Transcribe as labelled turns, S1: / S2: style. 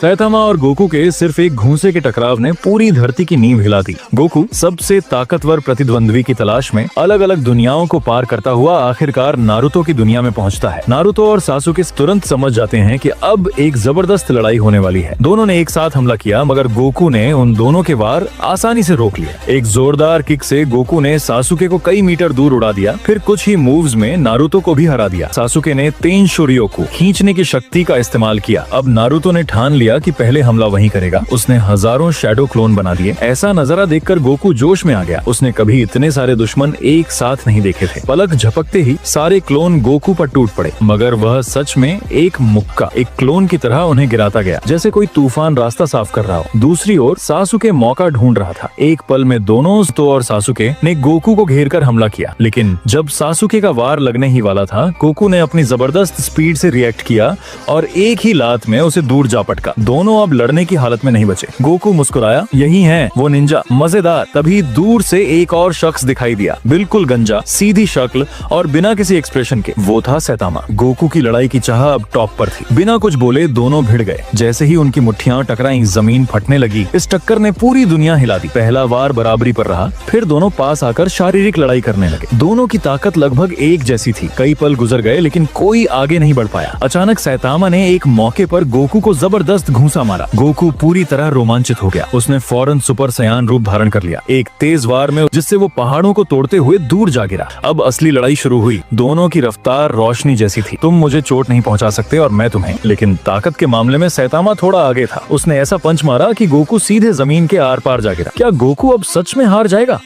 S1: Saitama और Goku के सिर्फ एक घूंसे के टकराव ने पूरी धरती की नींव हिला दी। गोकू सबसे ताकतवर प्रतिद्वंद्वी की तलाश में अलग अलग दुनियाओं को पार करता हुआ आखिरकार नारुतो की दुनिया में पहुंचता है। नारुतो और सासुके तुरंत समझ जाते हैं कि अब एक जबरदस्त लड़ाई होने वाली है। दोनों ने एक साथ हमला किया मगर गोकू ने उन दोनों के वार आसानी से रोक लिया। एक जोरदार किक से गोकू ने सासुके को कई मीटर दूर उड़ा दिया। फिर कुछ ही मूव्स में नारुतो को भी हरा दिया। सासुके ने तेन शोरियो को खींचने की शक्ति का इस्तेमाल किया। अब नारुतो ने ठान लिया कि पहले हमला वही करेगा। उसने हजारों शैडो क्लोन बना दिए। ऐसा नजारा देखकर गोकू जोश में आ गया। उसने कभी इतने सारे दुश्मन एक साथ नहीं देखे थे। पलक झपकते ही सारे क्लोन गोकू पर टूट पड़े मगर वह सच में एक मुक्का, एक क्लोन की तरह उन्हें गिराता गया जैसे कोई तूफान रास्ता साफ कर रहा हो। दूसरी ओर सासुके मौका ढूंढ रहा था। एक पल में दोनों तो और सासुके ने गोकू को घेर कर हमला किया लेकिन जब सासुके का वार लगने ही वाला था गोकू ने अपनी जबरदस्त स्पीड से रिएक्ट किया और एक ही लात में उसे दूर जा पटका। दोनों अब लड़ने की हालत में नहीं बचे। गोकू मुस्कुराया, यही है वो निंजा, मजेदार। तभी दूर से एक और शख्स दिखाई दिया, बिल्कुल गंजा, सीधी शक्ल और बिना किसी एक्सप्रेशन के। वो था सैतामा। गोकू की लड़ाई की चाह अब टॉप पर थी। बिना कुछ बोले दोनों भिड़ गए। जैसे ही उनकी मुट्ठियां टकराई जमीन फटने लगी। इस टक्कर ने पूरी दुनिया हिला दी। पहला वार बराबरी पर रहा, फिर दोनों पास आकर शारीरिक लड़ाई करने लगे। दोनों की ताकत लगभग एक जैसी थी। कई पल गुजर गए लेकिन कोई आगे नहीं बढ़ पाया। अचानक सैतामा ने एक मौके पर गोकू को जबरदस्त घूंसा मारा। गोकू पूरी तरह रोमांचित हो गया। उसने फौरन सुपर सयान रूप धारण कर लिया, एक तेज वार में जिससे वो पहाड़ों को तोड़ते हुए दूर जा गिरा। अब असली लड़ाई शुरू हुई। दोनों की रफ्तार रोशनी जैसी थी। तुम मुझे चोट नहीं पहुंचा सकते और मैं तुम्हें। लेकिन ताकत के मामले में सैतामा थोड़ा आगे था। उसने ऐसा पंच मारा कि गोकू सीधे जमीन के आर पार जा गिरा। क्या गोकू अब सच में हार जाएगा?